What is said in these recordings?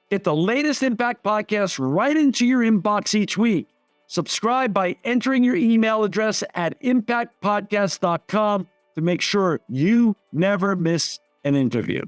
Get the latest Impact podcast right into your inbox each week. Subscribe by entering your email address at impactpodcast.com to make sure you never miss an interview.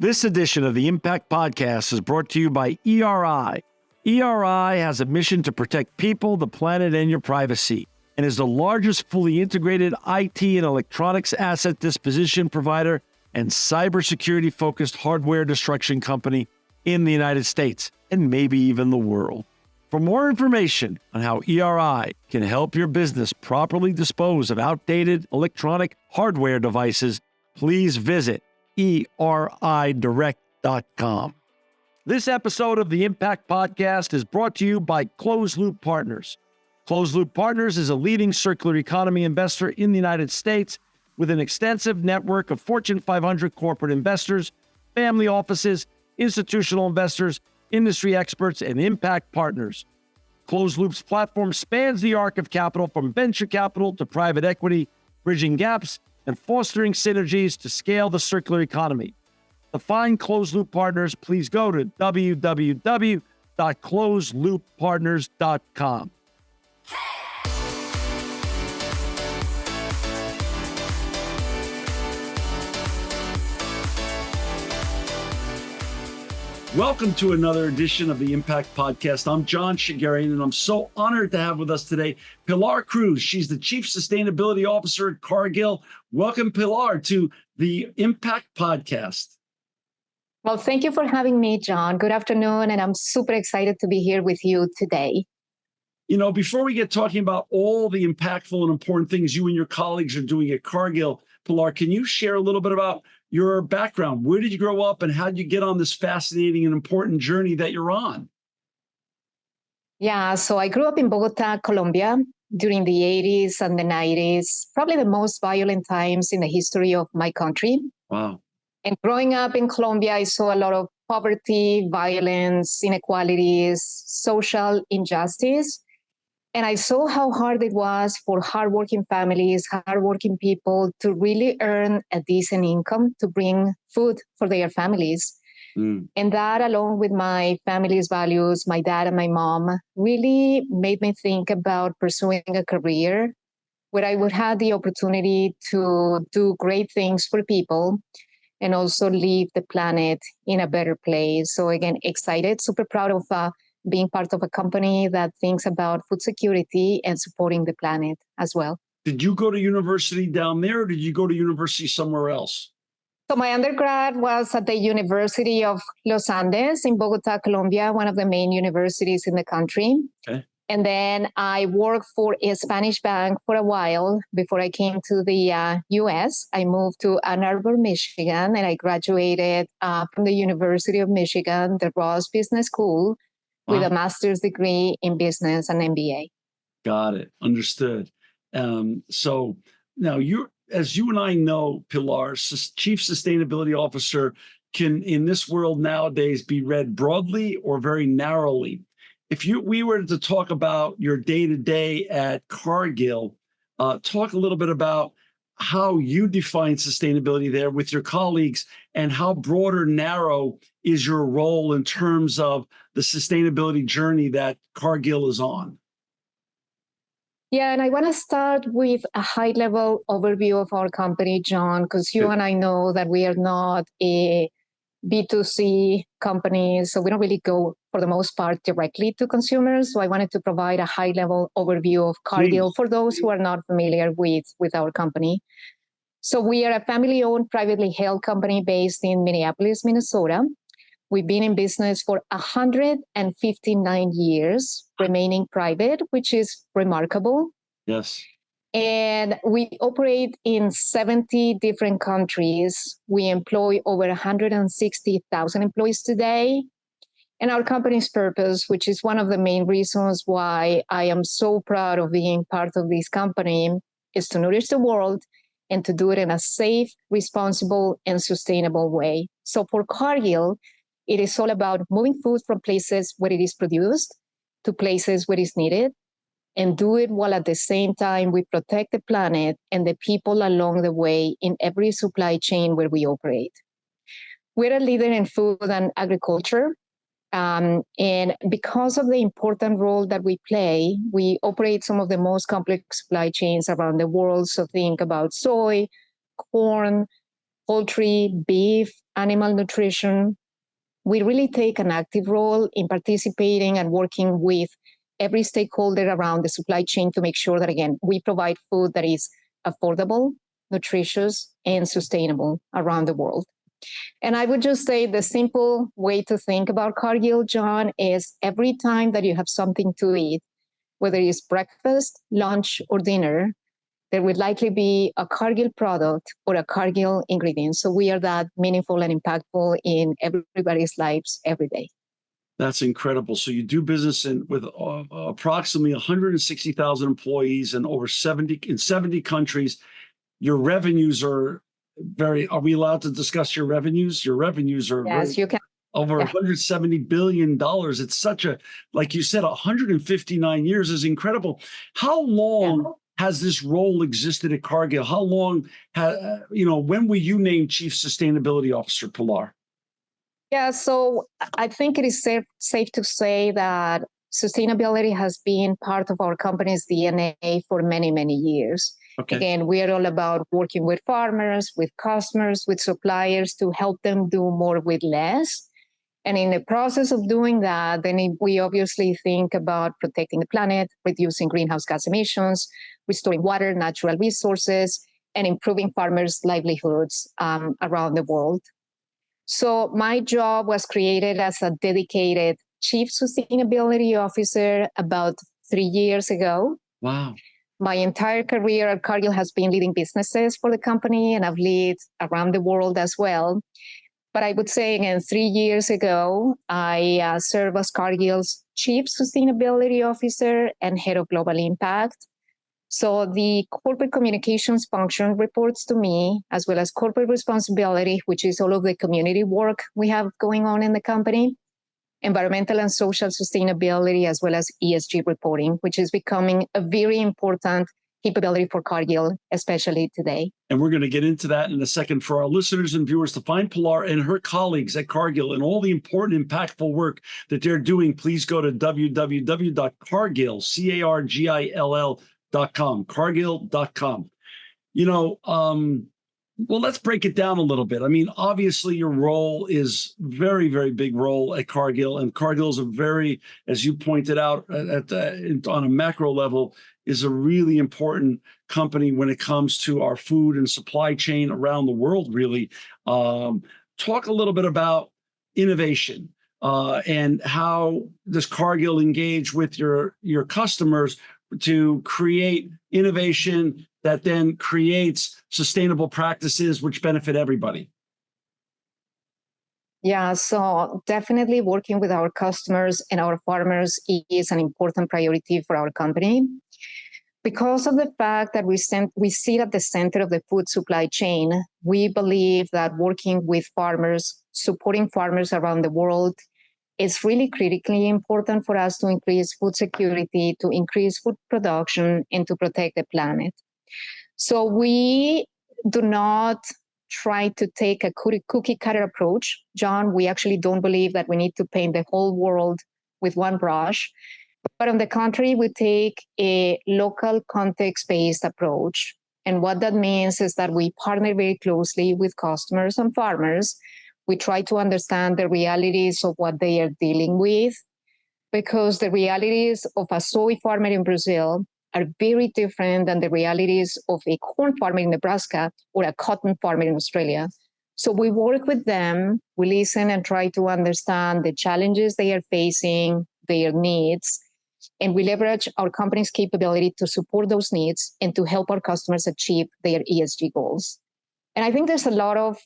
This edition of the Impact Podcast is brought to you by ERI. ERI has a mission to protect people, the planet, and your privacy, and is the largest fully integrated IT and electronics asset disposition provider and cybersecurity-focused hardware destruction company in the United States, and maybe even the world. For more information on how ERI can help your business properly dispose of outdated electronic hardware devices, please visit eridirect.com. This episode of the Impact Podcast is brought to you by Closed Loop Partners. Closed Loop Partners is a leading circular economy investor in the United States with an extensive network of Fortune 500 corporate investors, family offices, institutional investors, industry experts, and impact partners. Closed Loop's platform spans the arc of capital from venture capital to private equity, bridging gaps and fostering synergies to scale the circular economy. To find Closed Loop Partners, please go to www.closedlooppartners.com. Welcome to another edition of the Impact Podcast. I'm John Shigarian, and I'm so honored to have with us today Pilar Cruz. She's the Chief Sustainability Officer at Cargill. Welcome, Pilar, to the Impact Podcast. Well, thank you for having me, John. Good afternoon, and I'm super excited to be here with you today. You know, before we get talking about all the impactful and important things you and your colleagues are doing at Cargill, Pilar, can you share a little bit about your background? Where did you grow up and how did you get on this fascinating and important journey that you're on? Yeah, so I grew up in Bogota, Colombia during the 80s and the 90s, probably the most violent times in the history of my country. Wow. And growing up in Colombia, I saw a lot of poverty, violence, inequalities, social injustice. And I saw how hard it was for hardworking families, hardworking people to really earn a decent income to bring food for their families. And that, along with my family's values, my dad and my mom, really made me think about pursuing a career where I would have the opportunity to do great things for people and also leave the planet in a better place. So again, excited, super proud of being part of a company that thinks about food security and supporting the planet as well. Did you go to university down there or did you go to university somewhere else? So my undergrad was at the University of Los Andes in Bogota, Colombia, one of the main universities in the country. Okay. And then I worked for a Spanish bank for a while before I came to the US. I moved to Ann Arbor, Michigan, and I graduated from the University of Michigan, the Ross Business School, with a master's degree in business and MBA. Got it. Understood. So now as you and I know, Pilar, Chief Sustainability Officer can, in this world nowadays, be read broadly or very narrowly. If we were to talk about your day-to-day at Cargill, talk a little bit about how you define sustainability there with your colleagues and how broad or narrow is your role in terms of the sustainability journey that Cargill is on? Yeah, and I want to start with a high-level overview of our company, John, because you and I know that we are not a B2C company, so we don't really go, for the most part, directly to consumers. So I wanted to provide a high-level overview of Cargill for those who are not familiar with our company. So we are a family-owned, privately held company based in Minneapolis, Minnesota. We've been in business for 159 years, remaining private, which is remarkable. Yes. And we operate in 70 different countries. We employ over 160,000 employees today. And our company's purpose, which is one of the main reasons why I am so proud of being part of this company, is to nourish the world and to do it in a safe, responsible, and sustainable way. So for Cargill, it is all about moving food from places where it is produced to places where it's needed, and do it while at the same time we protect the planet and the people along the way in every supply chain where we operate. We're a leader in food and agriculture. And because of the important role that we play, we operate some of the most complex supply chains around the world. So think about soy, corn, poultry, beef, animal nutrition. We really take an active role in participating and working with every stakeholder around the supply chain to make sure that, again, we provide food that is affordable, nutritious, and sustainable around the world. And I would just say the simple way to think about Cargill, John, is every time that you have something to eat, whether it's breakfast, lunch, or dinner, there would likely be a Cargill product or a Cargill ingredient. So we are that meaningful and impactful in everybody's lives every day. That's incredible. So you do business with approximately 160,000 employees and over 70 countries. Your revenues are are we allowed to discuss your revenues? Your revenues are yes, you can. Over $170 billion. It's such a, like you said, 159 years is incredible. How long has this role existed at Cargill? How long, when were you named Chief Sustainability Officer, Pilar? Yeah, so I think it is safe to say that sustainability has been part of our company's DNA for many, many years. Okay. Again, we are all about working with farmers, with customers, with suppliers to help them do more with less. And in the process of doing that, then we obviously think about protecting the planet, reducing greenhouse gas emissions, restoring water, natural resources, and improving farmers' livelihoods around the world. So my job was created as a dedicated Chief Sustainability Officer about 3 years ago. Wow. My entire career at Cargill has been leading businesses for the company, and I've led around the world as well. But I would say, again, 3 years ago, I served as Cargill's Chief Sustainability Officer and Head of Global Impact. So the corporate communications function reports to me, as well as corporate responsibility, which is all of the community work we have going on in the company, environmental and social sustainability, as well as ESG reporting, which is becoming a very important capability for Cargill, especially today. And we're going to get into that in a second. For our listeners and viewers, to find Pilar and her colleagues at Cargill and all the important, impactful work that they're doing, please go to www.cargill, Cargill.com, Cargill.com. Well, let's break it down a little bit. I mean, obviously, your role is very, very big role at Cargill, and Cargill is a very, as you pointed out, on a macro level, is a really important company when it comes to our food and supply chain around the world. Really, talk a little bit about innovation and how does Cargill engage with your customers to create innovation that then creates sustainable practices which benefit everybody? Yeah, so definitely working with our customers and our farmers is an important priority for our company. Because of the fact that we sit at the center of the food supply chain, we believe that working with farmers, supporting farmers around the world, is really critically important for us to increase food security, to increase food production, and to protect the planet. So we do not try to take a cookie cutter approach, John. We actually don't believe that we need to paint the whole world with one brush. But on the contrary, we take a local context-based approach. And what that means is that we partner very closely with customers and farmers. We try to understand the realities of what they are dealing with, because the realities of a soy farmer in Brazil are very different than the realities of a corn farmer in Nebraska or a cotton farmer in Australia. So we work with them, we listen and try to understand the challenges they are facing, their needs, and we leverage our company's capability to support those needs and to help our customers achieve their ESG goals. And I think there's a lot of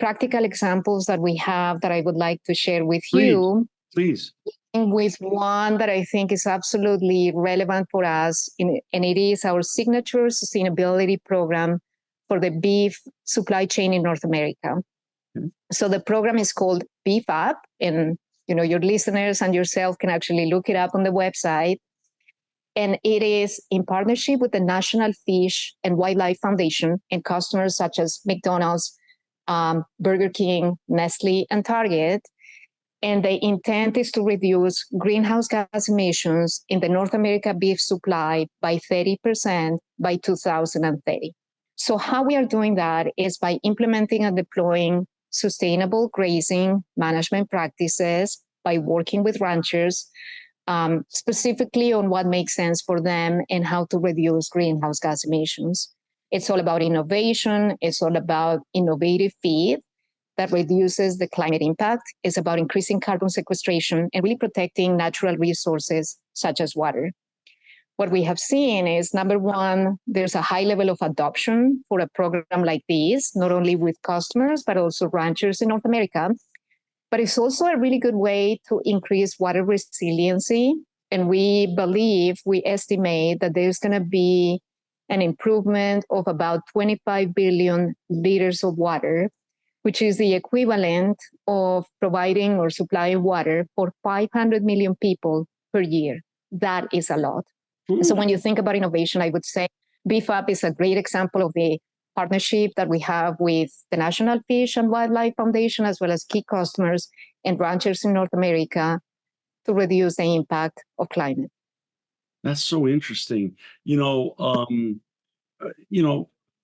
practical examples that we have that I would like to share with you. Please. With one that I think is absolutely relevant for us, and it is our signature sustainability program for the beef supply chain in North America. Okay. So the program is called Beef Up, and your listeners and yourself can actually look it up on the website. And it is in partnership with the National Fish and Wildlife Foundation and customers such as McDonald's, Burger King, Nestle, and Target. And the intent is to reduce greenhouse gas emissions in the North America beef supply by 30% by 2030. So how we are doing that is by implementing and deploying sustainable grazing management practices, by working with ranchers, specifically on what makes sense for them and how to reduce greenhouse gas emissions. It's all about innovation. It's all about innovative feed that reduces the climate impact. It's about increasing carbon sequestration and really protecting natural resources such as water. What we have seen is, number one, there's a high level of adoption for a program like this, not only with customers, but also ranchers in North America. But it's also a really good way to increase water resiliency. And we estimate that there's going to be an improvement of about 25 billion liters of water, which is the equivalent of providing or supplying water for 500 million people per year. That is a lot. So when you think about innovation, I would say Beef Up is a great example of the partnership that we have with the National Fish and Wildlife Foundation, as well as key customers and ranchers in North America to reduce the impact of climate. That's so interesting.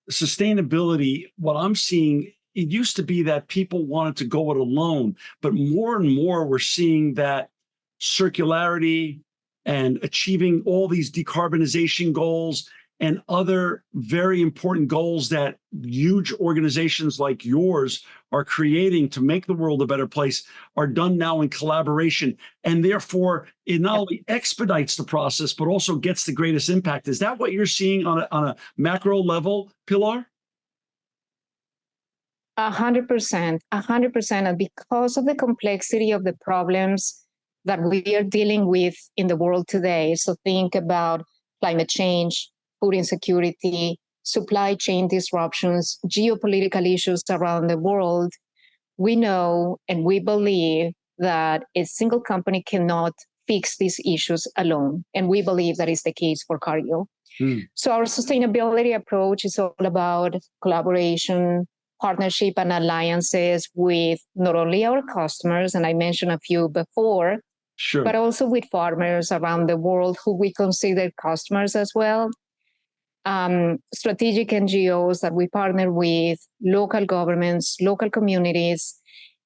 Sustainability, what I'm seeing, it used to be that people wanted to go it alone, but more and more we're seeing that circularity and achieving all these decarbonization goals and other very important goals that huge organizations like yours are creating to make the world a better place are done now in collaboration. And therefore, it not only expedites the process, but also gets the greatest impact. Is that what you're seeing on a macro level, Pilar? 100%. And because of the complexity of the problems that we are dealing with in the world today, so think about climate change, food insecurity, supply chain disruptions, geopolitical issues around the world, we know and we believe that a single company cannot fix these issues alone. And we believe that is the case for Cargill. So our sustainability approach is all about collaboration, partnership, and alliances with not only our customers, and I mentioned a few before, sure, but also with farmers around the world who we consider customers as well. Strategic NGOs that we partner with, local governments, local communities.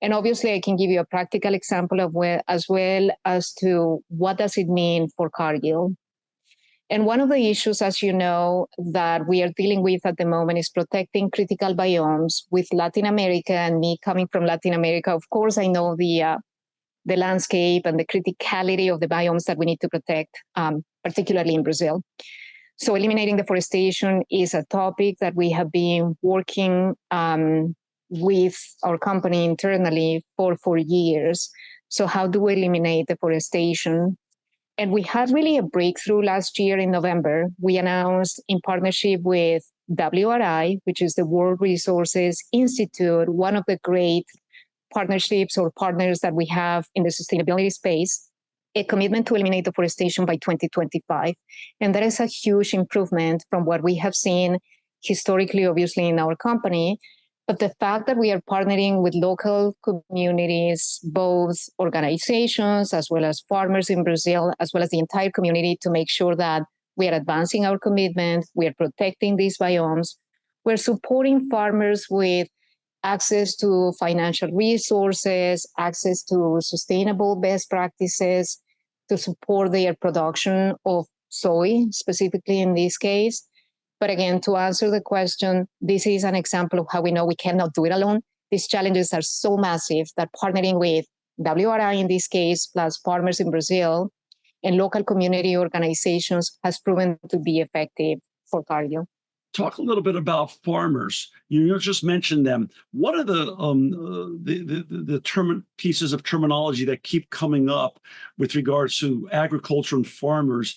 And obviously, I can give you a practical example of as well as to what does it mean for Cargill. And one of the issues, as you know, that we are dealing with at the moment is protecting critical biomes with Latin America. And me coming from Latin America, of course, I know the landscape and the criticality of the biomes that we need to protect, particularly in Brazil. So eliminating deforestation is a topic that we have been working with our company internally for years. So how do we eliminate deforestation? And we had really a breakthrough last year in November. We announced in partnership with WRI, which is the World Resources Institute, one of the great partnerships or partners that we have in the sustainability space, a commitment to eliminate deforestation by 2025. And that is a huge improvement from what we have seen historically, obviously, in our company. But the fact that we are partnering with local communities, both organizations as well as farmers in Brazil, as well as the entire community, to make sure that we are advancing our commitment, we are protecting these biomes, we're supporting farmers with access to financial resources, access to sustainable best practices to support their production of soy, specifically in this case. But again, to answer the question, this is an example of how we know we cannot do it alone. These challenges are so massive that partnering with WRI in this case, plus farmers in Brazil and local community organizations has proven to be effective for Cargill. Talk a little bit about farmers. You just mentioned them. What are the pieces of terminology that keep coming up with regards to agriculture and farmers?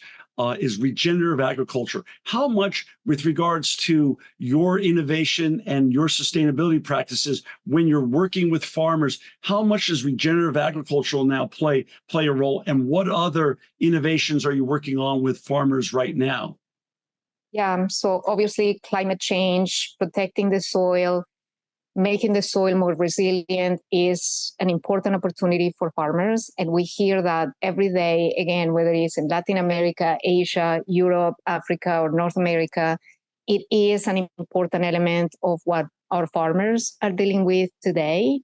Is regenerative agriculture. How much, with regards to your innovation and your sustainability practices, when you're working with farmers, how much does regenerative agriculture now play a role? And what other innovations are you working on with farmers right now? Yeah, so obviously climate change, protecting the soil, making the soil more resilient is an important opportunity for farmers. And we hear that every day, again, whether it's in Latin America, Asia, Europe, Africa, or North America, it is an important element of what our farmers are dealing with today.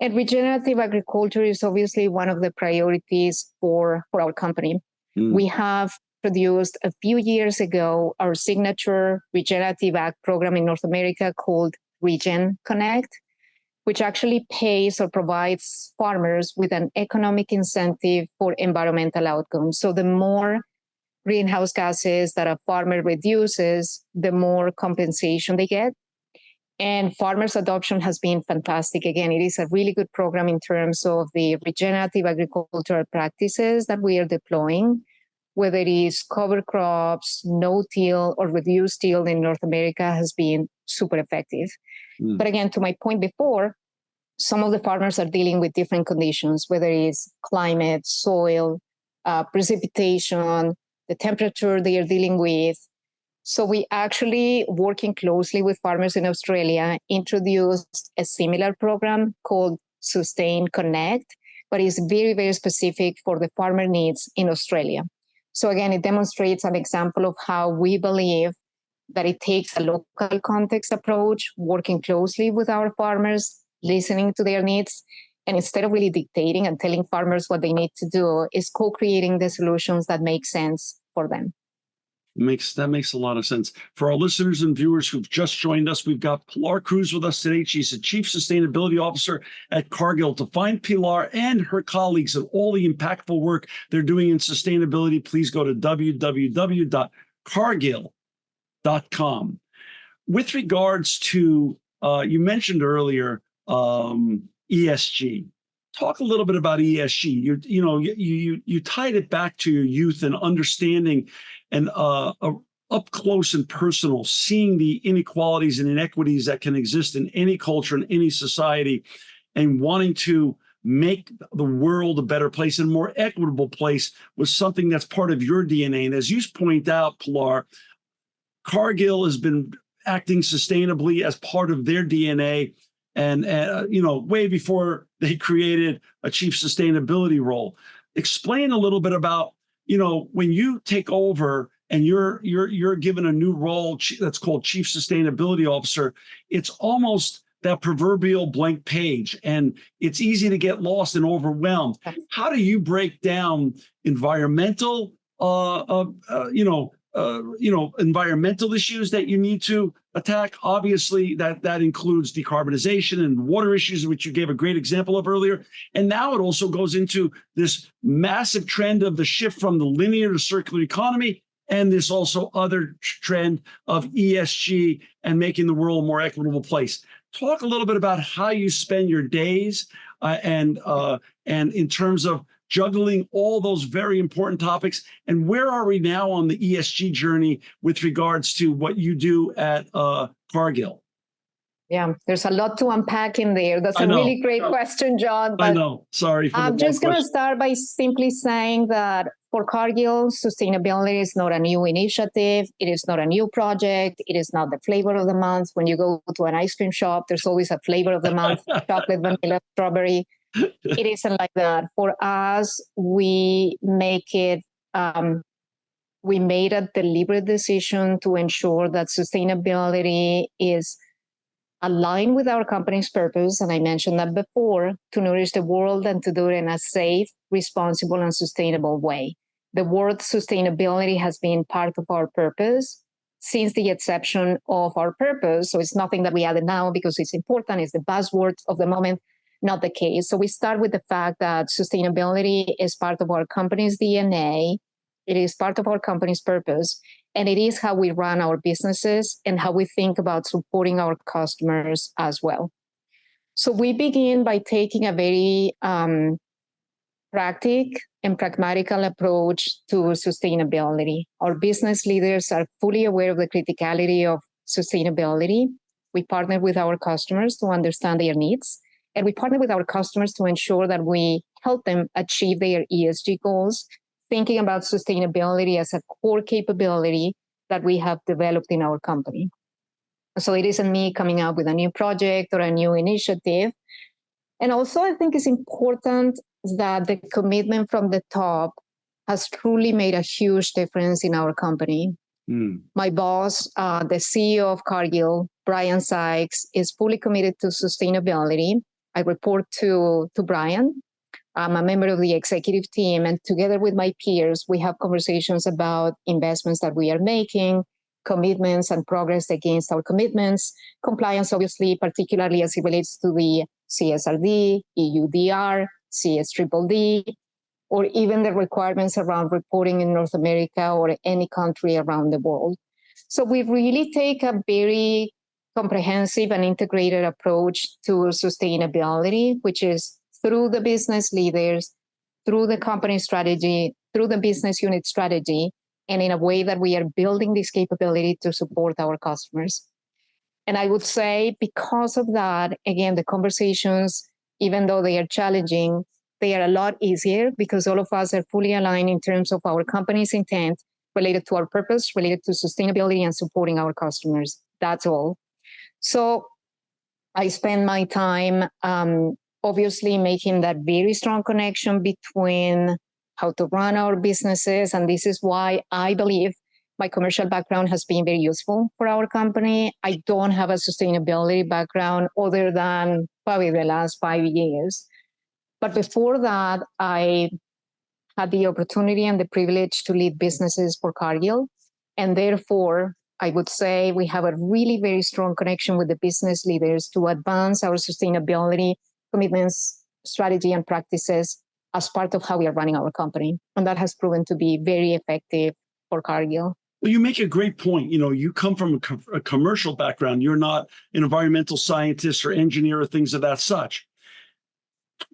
And regenerative agriculture is obviously one of the priorities for our company. We have produced a few years ago our signature regenerative ag program in North America called Regen Connect, which actually pays or provides farmers with an economic incentive for environmental outcomes. So the more greenhouse gases that a farmer reduces, the more compensation they get. And farmers' adoption has been fantastic. Again, it is a really good program in terms of the regenerative agricultural practices that we are deploying, whether it is cover crops, no-till, or reduced-till in North America has been super effective. But again, to my point before, some of the farmers are dealing with different conditions, whether it's climate, soil, precipitation, the temperature they are dealing with. So we actually, working closely with farmers in Australia, introduced a similar program called Sustain Connect, but it's very, very specific for the farmer needs in Australia. So again, it demonstrates an example of how we believe that it takes a local context approach, working closely with our farmers, listening to their needs, and instead of really dictating and telling farmers what they need to do, is co-creating the solutions that make sense for them. That makes a lot of sense. For our listeners and viewers who've just joined us, we've got Pilar Cruz with us today. She's the Chief Sustainability Officer at Cargill. To find Pilar and her colleagues and all the impactful work they're doing in sustainability, please go to www.cargill.com. With regards to, you mentioned earlier, ESG. Talk a little bit about ESG. You tied it back to your youth and understanding and up close and personal, seeing the inequalities and inequities that can exist in any culture, in any society, and wanting to make the world a better place and more equitable place was something that's part of your DNA. And as you point out, Pilar, Cargill has been acting sustainably as part of their DNA. And way before they created a chief sustainability role. Explain a little bit about, when you take over and you're given a new role that's called Chief Sustainability Officer, it's almost that proverbial blank page, and it's easy to get lost and overwhelmed. How do you break down environmental, environmental issues that you need to attack? Obviously, that includes decarbonization and water issues, which you gave a great example of earlier. And now it also goes into this massive trend of the shift from the linear to circular economy, and this also other trend of ESG and making the world a more equitable place. Talk a little bit about how you spend your days and in terms of juggling all those very important topics. And where are we now on the ESG journey with regards to what you do at Cargill? Yeah, there's a lot to unpack in there. That's a really great question, John. I know. Sorry for I'm just going to start by simply saying that for Cargill, sustainability is not a new initiative. It is not a new project. It is not the flavor of the month. When you go to an ice cream shop, there's always a flavor of the month, chocolate, vanilla, strawberry. It isn't like that. For us, we make it, we made a deliberate decision to ensure that sustainability is aligned with our company's purpose. And I mentioned that before, to nourish the world and to do it in a safe, responsible, and sustainable way. The word sustainability has been part of our purpose since the inception of our purpose. So it's nothing that we added now because it's important. It's the buzzword of the moment. Not the case. So we start with the fact that sustainability is part of our company's DNA. It is part of our company's purpose, and it is how we run our businesses and how we think about supporting our customers as well. So we begin by taking a very practical and pragmatical approach to sustainability. Our business leaders are fully aware of the criticality of sustainability. We partner with our customers to understand their needs. And we partner with our customers to ensure that we help them achieve their ESG goals, thinking about sustainability as a core capability that we have developed in our company. So it isn't me coming up with a new project or a new initiative. And also, I think it's important that the commitment from the top has truly made a huge difference in our company. My boss, the CEO of Cargill, Brian Sykes, is fully committed to sustainability. I report to Brian. I'm a member of the executive team, and together with my peers, we have conversations about investments that we are making, commitments and progress against our commitments, compliance, obviously, particularly as it relates to the CSRD, EUDR, CSDDD, or even the requirements around reporting in North America or any country around the world. So we really take a very comprehensive and integrated approach to sustainability, which is through the business leaders, through the company strategy, through the business unit strategy, and in a way that we are building this capability to support our customers. And I would say because of that, again, the conversations, even though they are challenging, they are a lot easier because all of us are fully aligned in terms of our company's intent related to our purpose, related to sustainability and supporting our customers. That's all. So I spend my time obviously making that very strong connection between how to run our businesses. And this is why I believe my commercial background has been very useful for our company. I don't have a sustainability background other than probably the last 5 years. But before that, I had the opportunity and the privilege to lead businesses for Cargill. And therefore, I would say we have a really very strong connection with the business leaders to advance our sustainability commitments, strategy, and practices as part of how we are running our company. And that has proven to be very effective for Cargill. Well, you make a great point. You know, you come from a commercial background. You're not an environmental scientist or engineer or things of that such.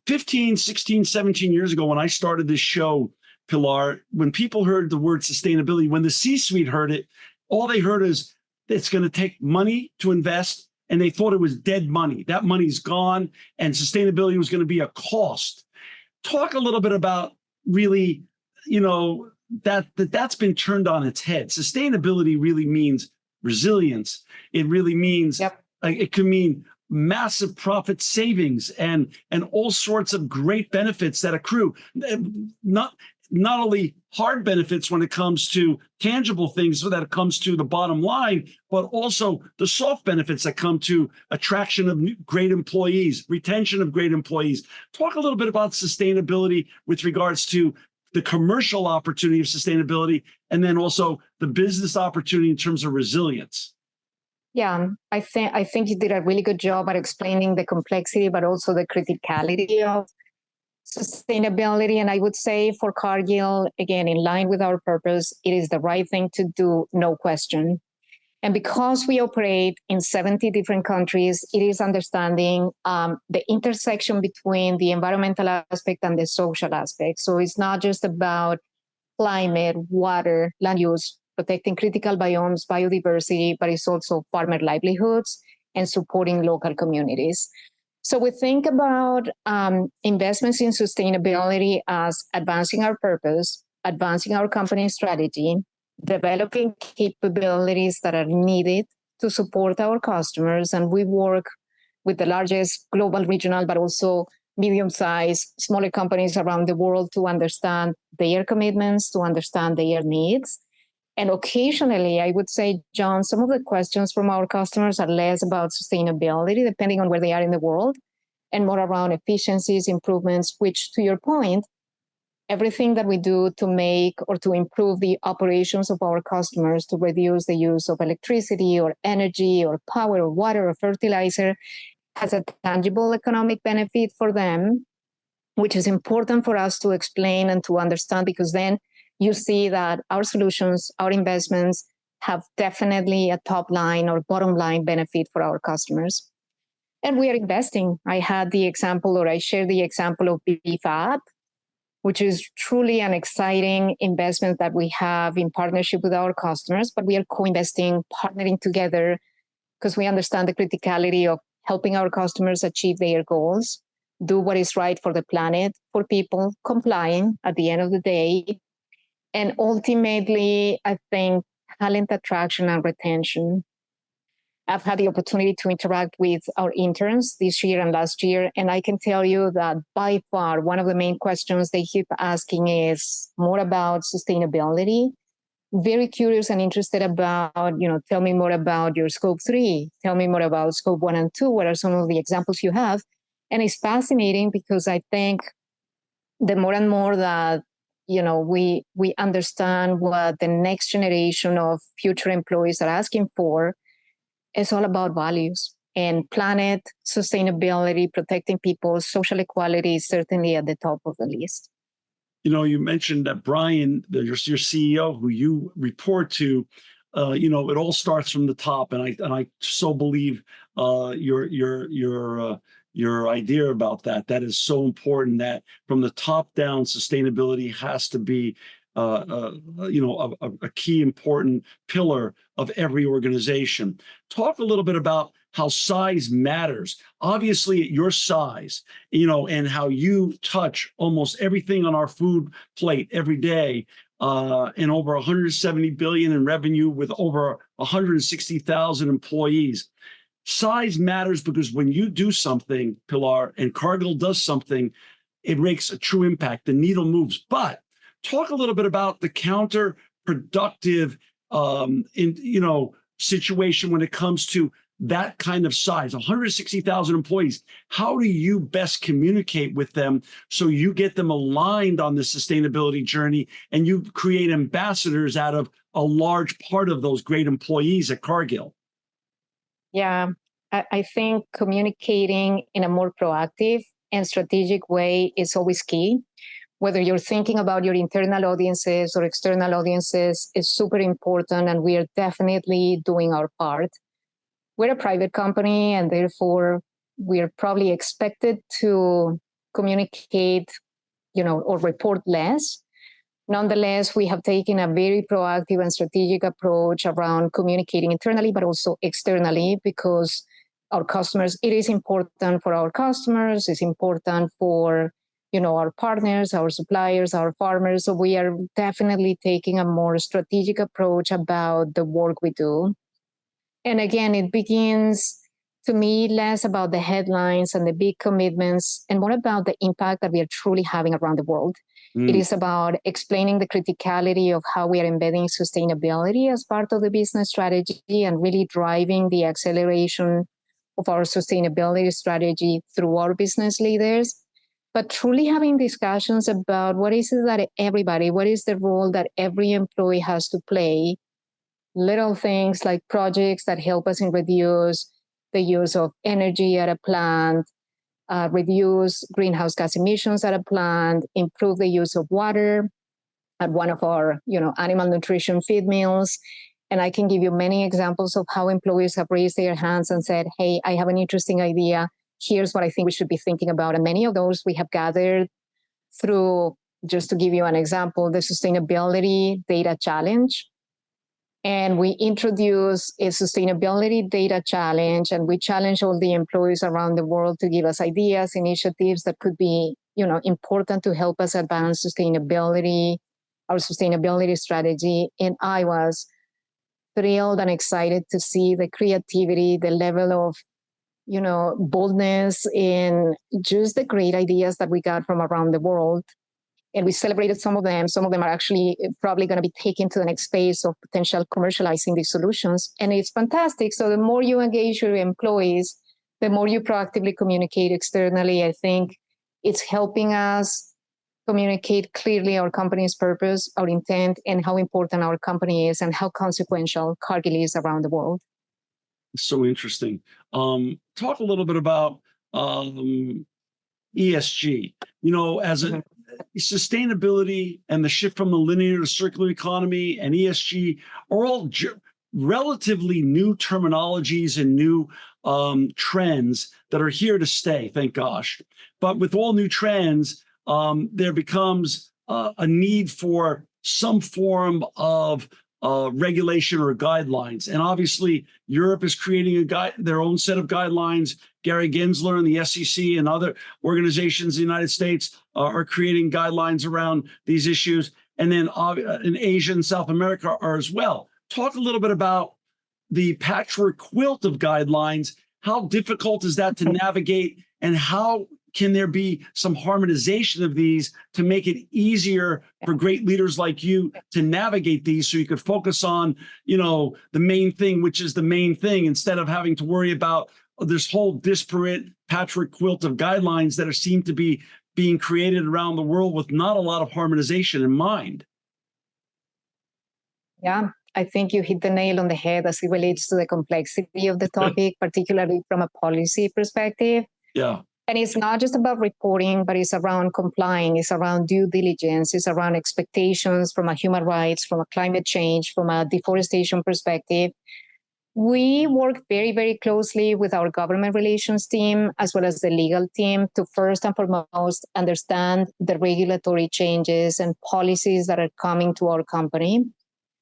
15, 16, 17 years ago, when I started this show, Pilar, when people heard the word sustainability, when the C-suite heard it, all they heard is it's going to take money to invest, and they thought it was dead money. That money's gone, and sustainability was going to be a cost. Talk a little bit about really, you know, that's been turned on its head. Sustainability really means resilience. It really means, it can mean massive profit savings and all sorts of great benefits that accrue. Not only hard benefits when it comes to tangible things, so that it comes to the bottom line, but also the soft benefits that come to attraction of great employees, retention of great employees. Talk a little bit about sustainability with regards to the commercial opportunity of sustainability, and then also the business opportunity in terms of resilience. Yeah, I think you did a really good job at explaining the complexity, but also the criticality of sustainability. And I would say for Cargill, again, in line with our purpose, it is the right thing to do, no question. And because we operate in 70 different countries, it is understanding the intersection between the environmental aspect and the social aspect. So it's not just about climate, water, land use, protecting critical biomes, biodiversity, but it's also farmer livelihoods and supporting local communities. So we think about investments in sustainability as advancing our purpose, advancing our company strategy, developing capabilities that are needed to support our customers. And we work with the largest global, regional, but also medium-sized, smaller companies around the world to understand their commitments, to understand their needs. And occasionally, I would say, John, some of the questions from our customers are less about sustainability, depending on where they are in the world, and more around efficiencies, improvements, which, to your point, everything that we do to make or to improve the operations of our customers, to reduce the use of electricity or energy or power or water or fertilizer, has a tangible economic benefit for them, which is important for us to explain and to understand, because then you see that our solutions, our investments have definitely a top line or bottom line benefit for our customers. And we are investing. I shared the example of BFAP, which is truly an exciting investment that we have in partnership with our customers, but we are co-investing, partnering together, because we understand the criticality of helping our customers achieve their goals, do what is right for the planet, for people, complying at the end of the day. And ultimately, I think talent attraction and retention. I've had the opportunity to interact with our interns this year and last year, and I can tell you that by far one of the main questions they keep asking is more about sustainability. Very curious and interested about, tell me more about your scope 3, tell me more about scope 1 and 2, what are some of the examples you have? And it's fascinating because I think the more and more that we understand what the next generation of future employees are asking for, it's all about values and planet, sustainability, protecting people, social equality is certainly at the top of the list. You mentioned that Brian, your CEO, who you report to, it all starts from the top, and I so believe your idea about that. That is so important. That from the top down, sustainability has to be a key important pillar of every organization. Talk a little bit about how size matters. Obviously, at your size, and how you touch almost everything on our food plate every day, and over 170 billion in revenue with over 160,000 employees. Size matters because when you do something, Pilar, and Cargill does something, it makes a true impact. The needle moves. But talk a little bit about the counterproductive, situation when it comes to that kind of size, 160,000 employees. How do you best communicate with them so you get them aligned on the sustainability journey and you create ambassadors out of a large part of those great employees at Cargill? Yeah, I think communicating in a more proactive and strategic way is always key. Whether you're thinking about your internal audiences or external audiences is super important, and we are definitely doing our part. We're a private company, and therefore we are probably expected to communicate, or report less. Nonetheless, we have taken a very proactive and strategic approach around communicating internally, but also externally, because our customers, it is important for our customers, it's important for our partners, our suppliers, our farmers. So we are definitely taking a more strategic approach about the work we do. And again, it begins to me less about the headlines and the big commitments and more about the impact that we are truly having around the world. It is about explaining the criticality of how we are embedding sustainability as part of the business strategy and really driving the acceleration of our sustainability strategy through our business leaders. But truly having discussions about what is it that what is the role that every employee has to play. Little things like projects that help us in reduce the use of energy at a plant, reduce greenhouse gas emissions at a plant, improve the use of water at one of our, animal nutrition feed mills. And I can give you many examples of how employees have raised their hands and said, hey, I have an interesting idea. Here's what I think we should be thinking about. And many of those we have gathered through, just to give you an example, the Sustainability Data Challenge. And we introduce a sustainability data challenge, and we challenge all the employees around the world to give us ideas, initiatives that could be, important to help us advance sustainability, our sustainability strategy. And I was thrilled and excited to see the creativity, the level of, boldness in just the great ideas that we got from around the world. And we celebrated some of them. Some of them are actually probably going to be taken to the next phase of potential commercializing these solutions. And it's fantastic. So the more you engage your employees, the more you proactively communicate externally. I think it's helping us communicate clearly our company's purpose, our intent, and how important our company is and how consequential Cargill is around the world. So interesting. Talk a little bit about ESG. As a sustainability and the shift from the linear to circular economy and ESG are all relatively new terminologies and new trends that are here to stay, thank gosh. But with all new trends, there becomes a need for some form of regulation or guidelines. And obviously, Europe is creating their own set of guidelines. Gary Gensler and the SEC and other organizations in the United States are creating guidelines around these issues. And then in Asia and South America are as well. Talk a little bit about the patchwork quilt of guidelines, how difficult is that to navigate, and how can there be some harmonization of these to make it easier for great leaders like you to navigate these so you could focus on, the main thing, which is the main thing, instead of having to worry about this whole disparate patchwork quilt of guidelines that seem to be being created around the world with not a lot of harmonization in mind. Yeah, I think you hit the nail on the head as it relates to the complexity of the topic, particularly from a policy perspective. Yeah. And it's not just about reporting, but it's around complying, it's around due diligence, it's around expectations from a human rights, from a climate change, from a deforestation perspective. We work very, very closely with our government relations team as well as the legal team to first and foremost understand the regulatory changes and policies that are coming to our company,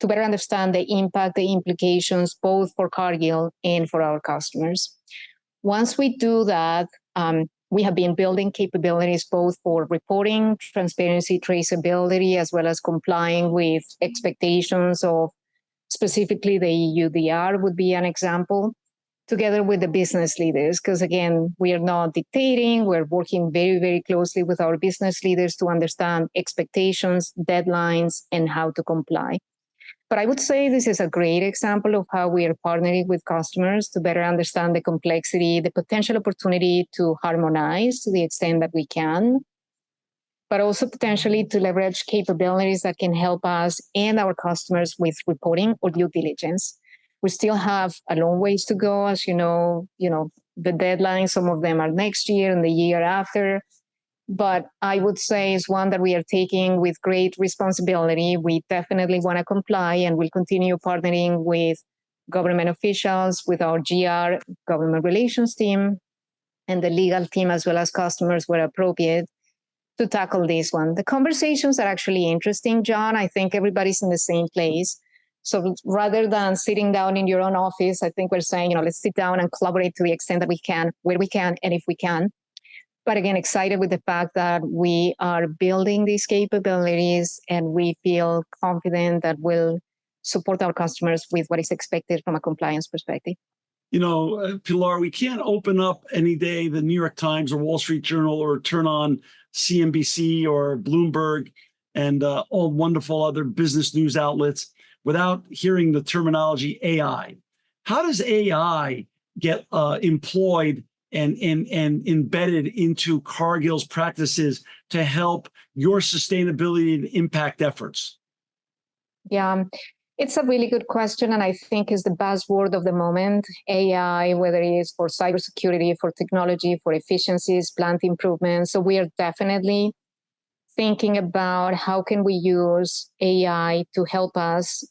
to better understand the impact, the implications, both for Cargill and for our customers. Once we do that, we have been building capabilities both for reporting, transparency, traceability, as well as complying with expectations of specifically the EUDR would be an example, together with the business leaders. Because again, we are not dictating, we're working very, very closely with our business leaders to understand expectations, deadlines, and how to comply. But I would say this is a great example of how we are partnering with customers to better understand the complexity, the potential opportunity to harmonize to the extent that we can, but also potentially to leverage capabilities that can help us and our customers with reporting or due diligence. We still have a long ways to go. As you know, the deadlines, some of them are next year and the year after. But I would say it's one that we are taking with great responsibility. We definitely want to comply, and we'll continue partnering with government officials, with our GR, government relations team, and the legal team, as well as customers where appropriate, to tackle this one. The conversations are actually interesting, John. I think everybody's in the same place. So rather than sitting down in your own office, I think we're saying, let's sit down and collaborate to the extent that we can, where we can, and if we can. But again, excited with the fact that we are building these capabilities and we feel confident that we'll support our customers with what is expected from a compliance perspective. Pilar, we can't open up any day the New York Times or Wall Street Journal or turn on CNBC or Bloomberg and all wonderful other business news outlets without hearing the terminology AI. How does AI get employed and embedded into Cargill's practices to help your sustainability and impact efforts? Yeah, it's a really good question, and I think is the buzzword of the moment. AI, whether it is for cybersecurity, for technology, for efficiencies, plant improvements. So we are definitely thinking about how can we use AI to help us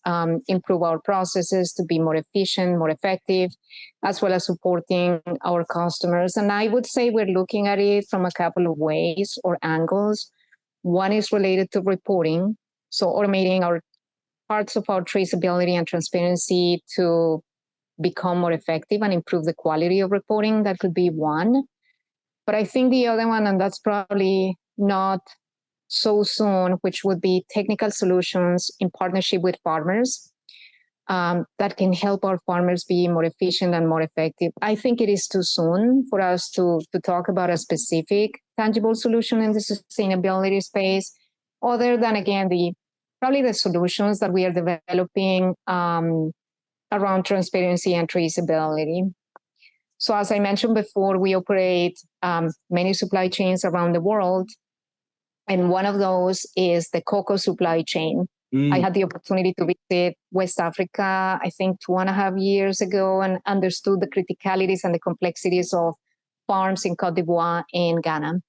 improve our processes, to be more efficient, more effective, as well as supporting our customers. And I would say we're looking at it from a couple of ways or angles. One is related to reporting, so automating our parts of our traceability and transparency to become more effective and improve the quality of reporting. That could be one. But I think the other one, and that's probably not so soon, which would be technical solutions in partnership with farmers that can help our farmers be more efficient and more effective. I think it is too soon for us to talk about a specific tangible solution in the sustainability space, other than, again, probably the solutions that we are developing around transparency and traceability. So as I mentioned before, we operate many supply chains around the world. And one of those is the cocoa supply chain. I had the opportunity to visit West Africa, I think 2.5 years ago, and understood the criticalities and the complexities of farms in Cote d'Ivoire and Ghana.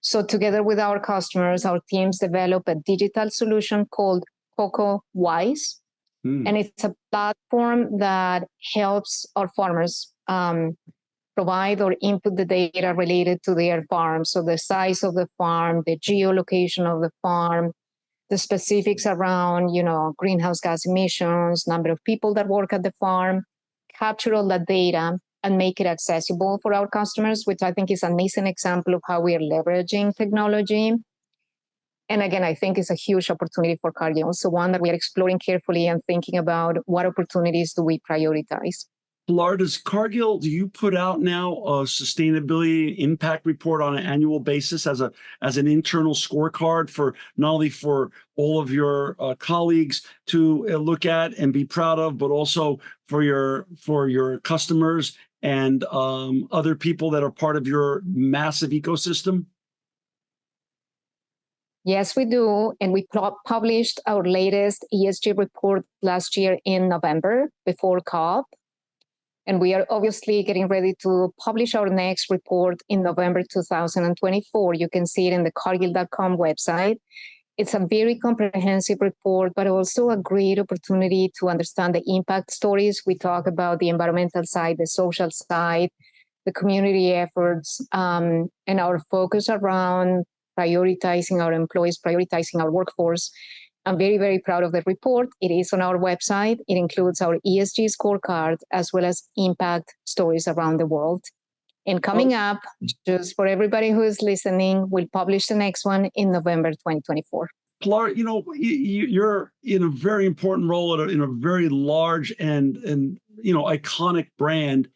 So together with our customers, our teams develop a digital solution called Cocoa Wise. And it's a platform that helps our farmers provide or input the data related to their farm. So the size of the farm, the geolocation of the farm, the specifics around, greenhouse gas emissions, number of people that work at the farm, capture all that data and make it accessible for our customers, which I think is a nascent example of how we are leveraging technology. And again, I think it's a huge opportunity for Cargill. So one that we are exploring carefully and thinking about what opportunities do we prioritize. Pilar, does Cargill, do you put out now a sustainability impact report on an annual basis as an internal scorecard for not only for all of your colleagues to look at and be proud of, but also for your customers and other people that are part of your massive ecosystem? Yes, we do. And we published our latest ESG report last year in November before COP. And we are obviously getting ready to publish our next report in November 2024. You can see it in the Cargill.com website. It's a very comprehensive report, but also a great opportunity to understand the impact stories. We talk about the environmental side, the social side, the community efforts, and our focus around prioritizing our employees, prioritizing our workforce. I'm very, very proud of the report. It is on our website. It includes our ESG scorecard as well as impact stories around the world. And coming up, just for everybody who is listening, we'll publish the next one in November 2024. Pilar, you're in a very important role in a very large and iconic brand.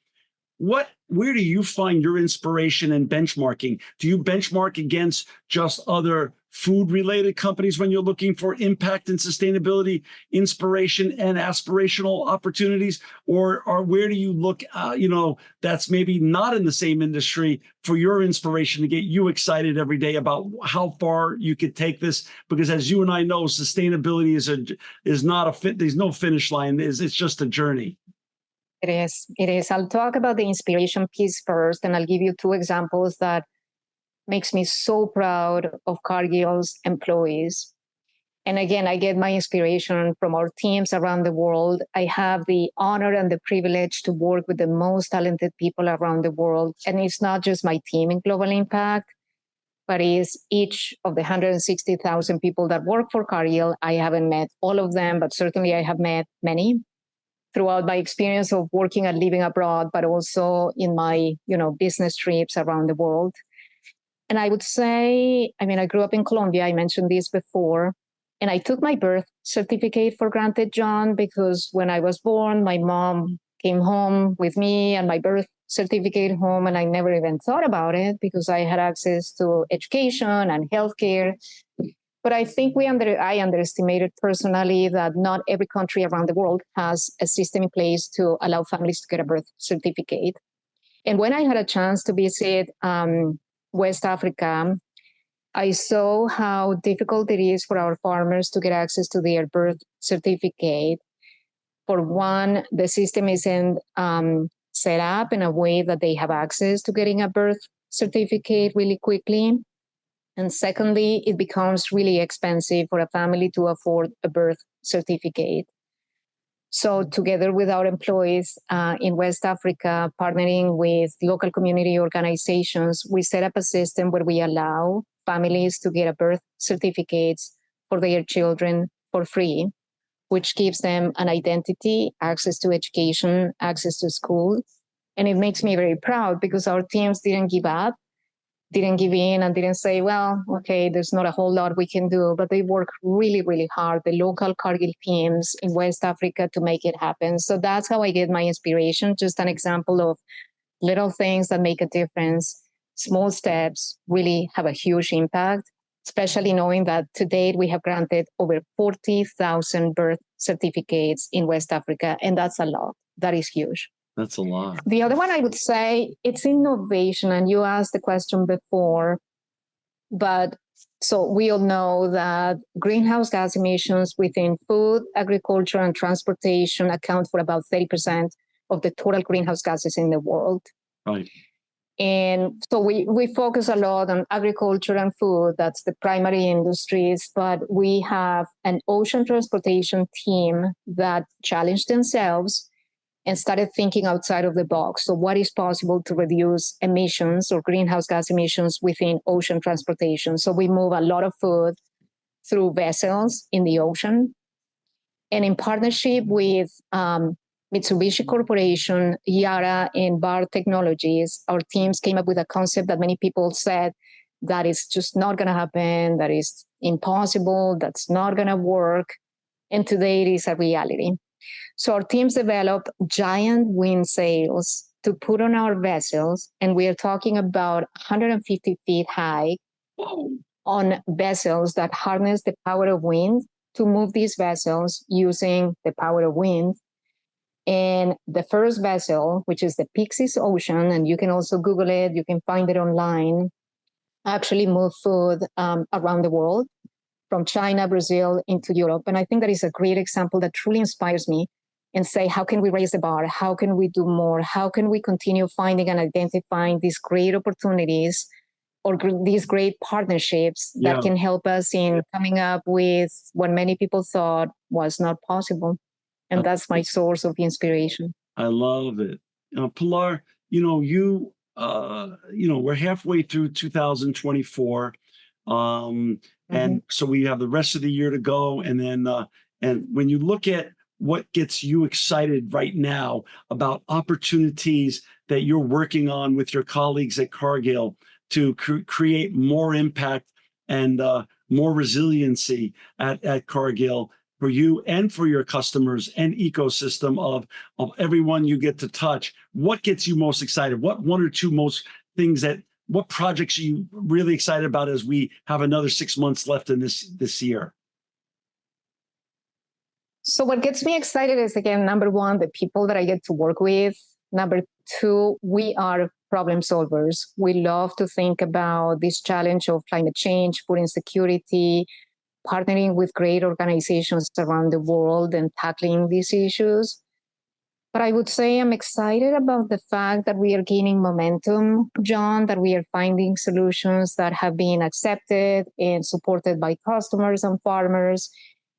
Where do you find your inspiration and benchmarking? Do you benchmark against just other food-related companies when you're looking for impact and sustainability, inspiration and aspirational opportunities? Or where do you look, that's maybe not in the same industry for your inspiration to get you excited every day about how far you could take this? Because as you and I know, sustainability is not a fit. There's no finish line. It's just a journey. It is. It is. I'll talk about the inspiration piece first, and I'll give you two examples that makes me so proud of Cargill's employees. And again, I get my inspiration from our teams around the world. I have the honor and the privilege to work with the most talented people around the world. And it's not just my team in Global Impact, but it's each of the 160,000 people that work for Cargill. I haven't met all of them, but certainly I have met many throughout my experience of working and living abroad, but also in my, business trips around the world. And I would say, I grew up in Colombia. I mentioned this before. And I took my birth certificate for granted, John, because when I was born, my mom came home with me and my birth certificate home, and I never even thought about it because I had access to education and healthcare. But I think I underestimated personally that not every country around the world has a system in place to allow families to get a birth certificate. And when I had a chance to visit West Africa, I saw how difficult it is for our farmers to get access to their birth certificate. For one, the system isn't set up in a way that they have access to getting a birth certificate really quickly. And secondly, it becomes really expensive for a family to afford a birth certificate. So together with our employees in West Africa, partnering with local community organizations, we set up a system where we allow families to get a birth certificates for their children for free, which gives them an identity, access to education, access to school. And it makes me very proud because our teams didn't give up, didn't give in, and didn't say, well, okay, there's not a whole lot we can do, but they work really, really hard, the local Cargill teams in West Africa, to make it happen. So that's how I get my inspiration, just an example of little things that make a difference. Small steps really have a huge impact, especially knowing that to date we have granted over 40,000 birth certificates in West Africa, and that's a lot. That is huge. That's a lot. The other one I would say, it's innovation. And you asked the question before, but so we all know that greenhouse gas emissions within food, agriculture, and transportation account for about 30% of the total greenhouse gases in the world. Right. And so we focus a lot on agriculture and food. That's the primary industries. But we have an ocean transportation team that challenged themselves and started thinking outside of the box. So what is possible to reduce emissions or greenhouse gas emissions within ocean transportation? So we move a lot of food through vessels in the ocean. And in partnership with Mitsubishi Corporation, Yara, and Bar Technologies, our teams came up with a concept that many people said that is just not going to happen, that is impossible, that's not going to work. And today it is a reality. So our teams developed giant wind sails to put on our vessels, and we are talking about 150 feet high on vessels that harness the power of wind to move these vessels using the power of wind. And the first vessel, which is the Pyxis Ocean, and you can also Google it, you can find it online, actually moved food around the world, from China, Brazil, into Europe. And I think that is a great example that truly inspires me and say, how can we raise the bar? How can we do more? How can we continue finding and identifying these great opportunities or these great partnerships that can help us in coming up with what many people thought was not possible? And that's my source of inspiration. I love it. Pilar, we're halfway through 2024. And so we have the rest of the year to go. And then, and when you look at what gets you excited right now about opportunities that you're working on with your colleagues at Cargill to create more impact and more resiliency at Cargill for you and for your customers and ecosystem of everyone you get to touch, what gets you most excited? What one or two most things what projects are you really excited about as we have another 6 months left in this year? So what gets me excited is, again, number one, the people that I get to work with. Number two, we are problem solvers. We love to think about this challenge of climate change, food insecurity, partnering with great organizations around the world and tackling these issues. But I would say I'm excited about the fact that we are gaining momentum, John, that we are finding solutions that have been accepted and supported by customers and farmers.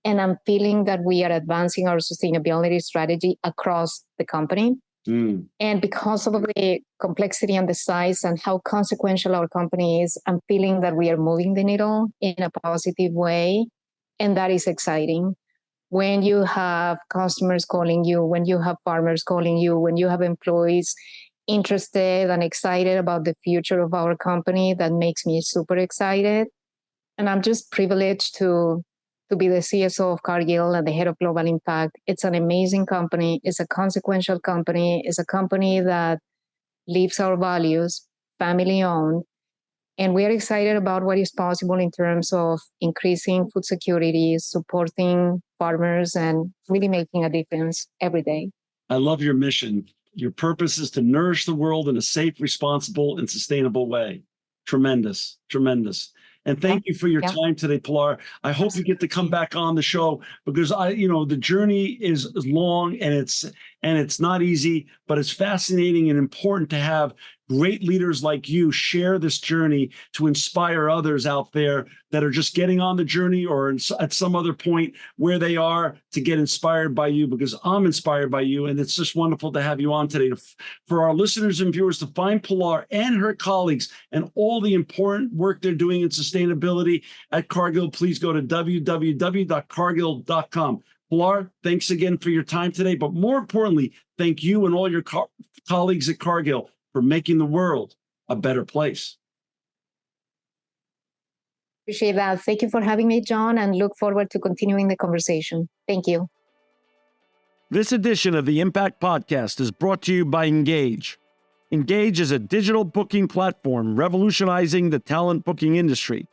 And I'm feeling that we are advancing our sustainability strategy across the company. And because of the complexity and the size and how consequential our company is, I'm feeling that we are moving the needle in a positive way. And that is exciting. When you have customers calling you, when you have farmers calling you, when you have employees interested and excited about the future of our company, that makes me super excited. And I'm just privileged to be the CSO of Cargill and the head of Global Impact. It's an amazing company. It's a consequential company. It's a company that lives our values, family owned. And we are excited about what is possible in terms of increasing food security, supporting farmers, and really making a difference every day. I love your mission. Your purpose is to nourish the world in a safe, responsible, and sustainable way. Tremendous, tremendous. And thank you for your time today, Pilar. I hope you get to come back on the show because the journey is long and it's not easy, but it's fascinating and important to have great leaders like you share this journey to inspire others out there that are just getting on the journey or at some other point where they are to get inspired by you, because I'm inspired by you. And it's just wonderful to have you on today. For our listeners and viewers to find Pilar and her colleagues and all the important work they're doing in sustainability at Cargill, please go to www.cargill.com. Pilar, thanks again for your time today. But more importantly, thank you and all your colleagues at Cargill for making the world a better place. Appreciate that. Thank you for having me, John, and look forward to continuing the conversation. Thank you. This edition of the Impact Podcast is brought to you by Engage. Engage is a digital booking platform revolutionizing the talent booking industry.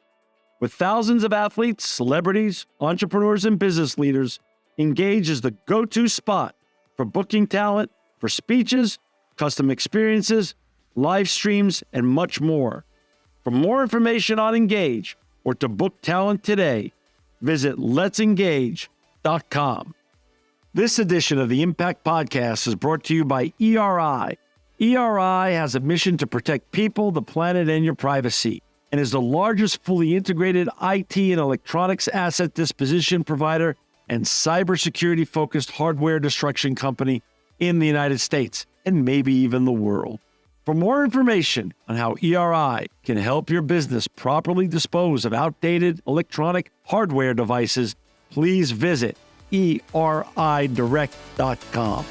With thousands of athletes, celebrities, entrepreneurs, and business leaders, Engage is the go-to spot for booking talent, for speeches, custom experiences, live streams, and much more. For more information on Engage or to book talent today, visit letsengage.com. This edition of the Impact Podcast is brought to you by ERI. ERI has a mission to protect people, the planet, and your privacy, and is the largest fully integrated IT and electronics asset disposition provider and cybersecurity-focused hardware destruction company in the United States, and maybe even the world. For more information on how ERI can help your business properly dispose of outdated electronic hardware devices, please visit eridirect.com.